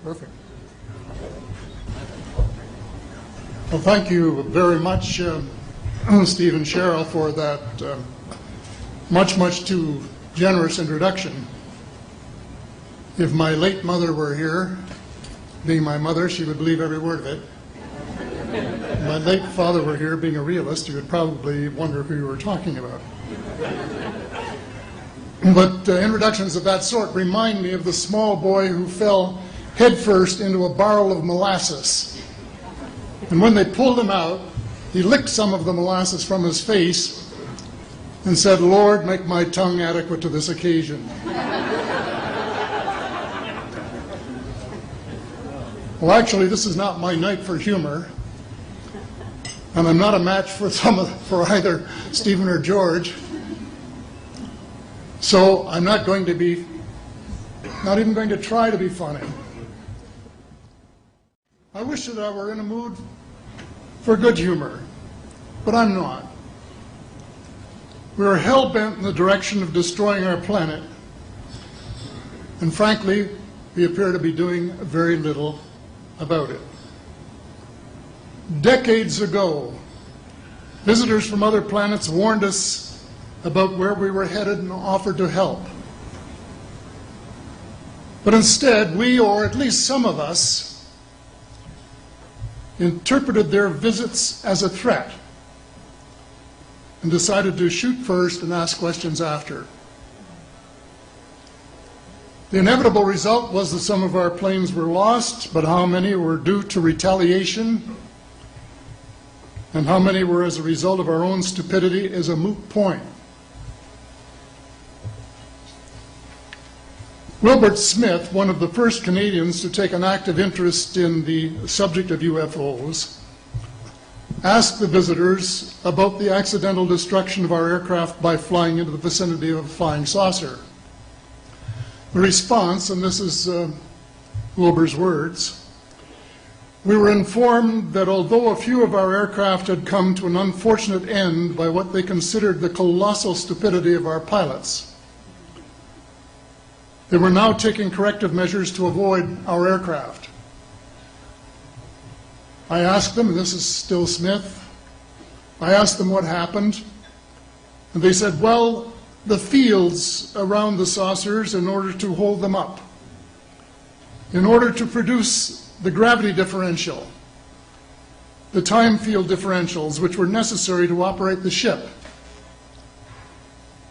Perfect. Well, thank you very much, Steve and Cheryl, for that much too generous introduction. If my late mother were here, being my mother, she would believe every word of it. If my late father were here, being a realist, he would probably wonder who you were talking about. But introductions of that sort remind me of the small boy who fell headfirst into a barrel of molasses. And when they pulled him out, he licked some of the molasses from his face and said, "Lord, make my tongue adequate to this occasion." Well, actually, this is not my night for humor, and I'm not a match for either Stephen or George. So I'm not even going to try to be funny. I wish that I were in a mood for good humor, but I'm not. We are hell-bent in the direction of destroying our planet, and frankly, we appear to be doing very little about it. Decades ago, visitors from other planets warned us about where we were headed and offered to help. But instead, we, or at least some of us, interpreted their visits as a threat and decided to shoot first and ask questions after. The inevitable result was that some of our planes were lost, but how many were due to retaliation and how many were as a result of our own stupidity is a moot point. Wilbert Smith, one of the first Canadians to take an active interest in the subject of UFOs, asked the visitors about the accidental destruction of our aircraft by flying into the vicinity of a flying saucer. The response, and this is Wilbur's words, "We were informed that although a few of our aircraft had come to an unfortunate end by what they considered the colossal stupidity of our pilots, they were now taking corrective measures to avoid our aircraft." I asked them, and this is still Smith, I asked them what happened, and they said, well, the fields around the saucers, in order to hold them up, in order to produce the gravity differential, the time field differentials which were necessary to operate the ship,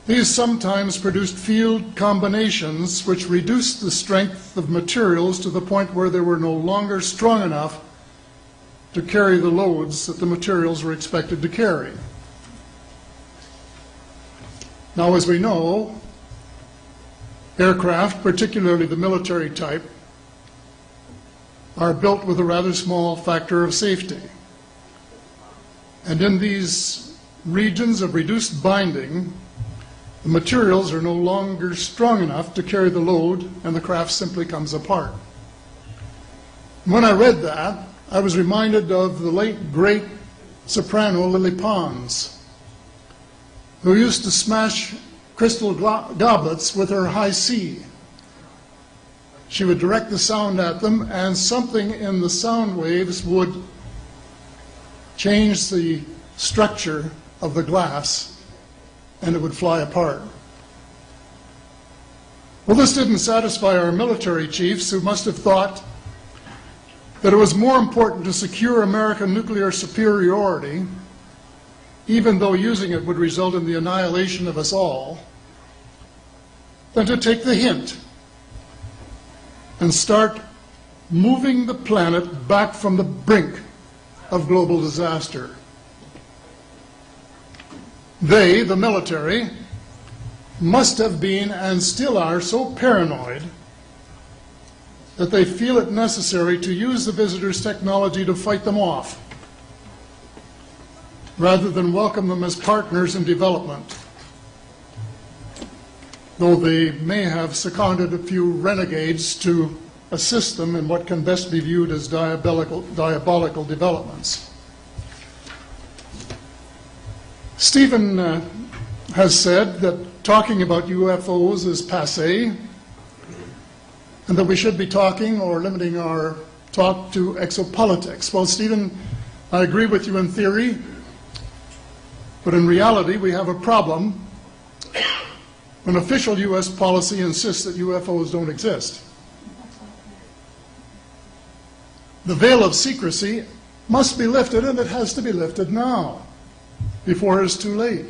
these sometimes produced field combinations which reduced the strength of materials to the point where they were no longer strong enough to carry the loads that the materials were expected to carry. Now, as we know, aircraft, particularly the military type, are built with a rather small factor of safety. And in these regions of reduced binding, the materials are no longer strong enough to carry the load, and the craft simply comes apart. When I read that, I was reminded of the late, great soprano Lily Pons, who used to smash crystal goblets with her high C. She would direct the sound at them, and something in the sound waves would change the structure of the glass, and it would fly apart. Well, this didn't satisfy our military chiefs, who must have thought that it was more important to secure American nuclear superiority, even though using it would result in the annihilation of us all, than to take the hint and start moving the planet back from the brink of global disaster. They, the military, must have been and still are so paranoid that they feel it necessary to use the visitors' technology to fight them off, rather than welcome them as partners in development, though they may have seconded a few renegades to assist them in what can best be viewed as diabolical developments. Stephen has said that talking about UFOs is passé, and that we should be talking or limiting our talk to exopolitics. Well, Stephen, I agree with you in theory, but in reality we have a problem when official U.S. policy insists that UFOs don't exist. The veil of secrecy must be lifted, and it has to be lifted now, before it is too late.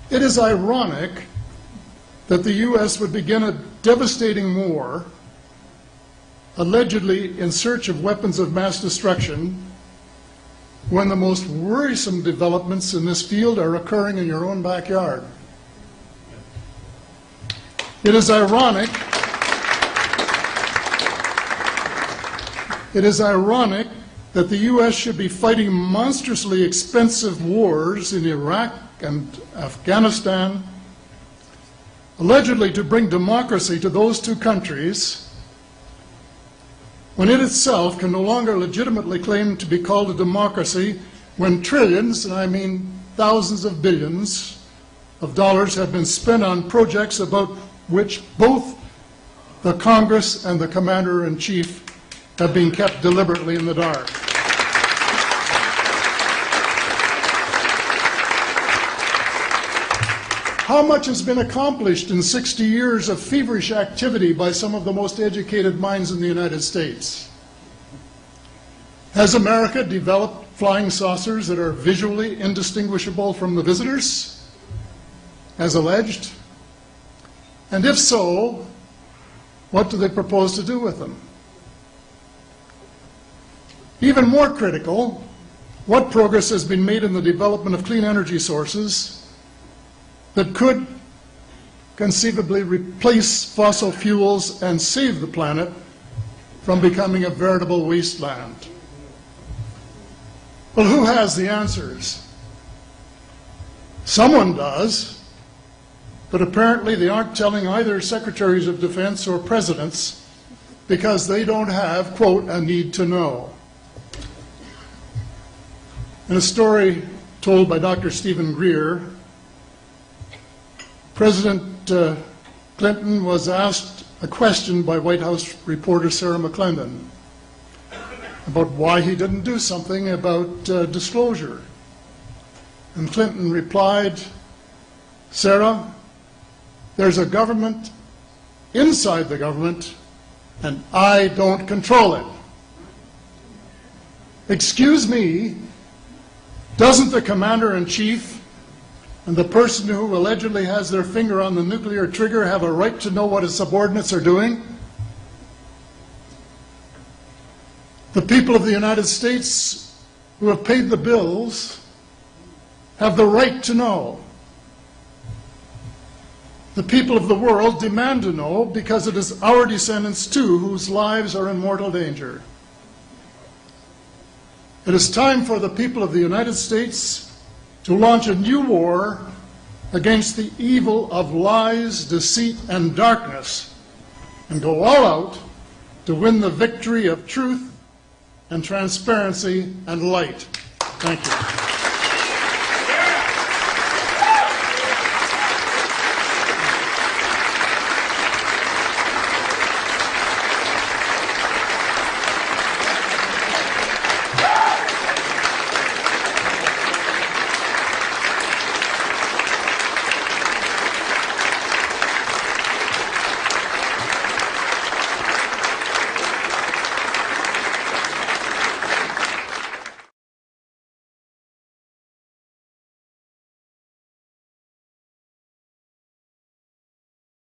It is ironic that the U.S. would begin a devastating war, allegedly in search of weapons of mass destruction, when the most worrisome developments in this field are occurring in your own backyard. It is ironic that the U.S. should be fighting monstrously expensive wars in Iraq and Afghanistan, allegedly to bring democracy to those two countries, when it itself can no longer legitimately claim to be called a democracy, when trillions, and I mean thousands of billions of dollars, have been spent on projects about which both the Congress and the Commander-in-Chief have been kept deliberately in the dark. How much has been accomplished in 60 years of feverish activity by some of the most educated minds in the United States? Has America developed flying saucers that are visually indistinguishable from the visitors, as alleged? And if so, what do they propose to do with them? Even more critical, what progress has been made in the development of clean energy sources that could conceivably replace fossil fuels and save the planet from becoming a veritable wasteland? Well, who has the answers? Someone does, but apparently they aren't telling either secretaries of defense or presidents because they don't have, quote, a need to know. In a story told by Dr. Stephen Greer, President Clinton was asked a question by White House reporter Sarah McClendon about why he didn't do something about disclosure. And Clinton replied, "Sarah, there's a government inside the government, and I don't control it." Excuse me, doesn't the Commander-in-Chief and the person who allegedly has their finger on the nuclear trigger have a right to know what his subordinates are doing? The people of the United States who have paid the bills have the right to know. The people of the world demand to know because it is our descendants too whose lives are in mortal danger. It is time for the people of the United States to launch a new war against the evil of lies, deceit, and darkness, and go all out to win the victory of truth and transparency and light. Thank you.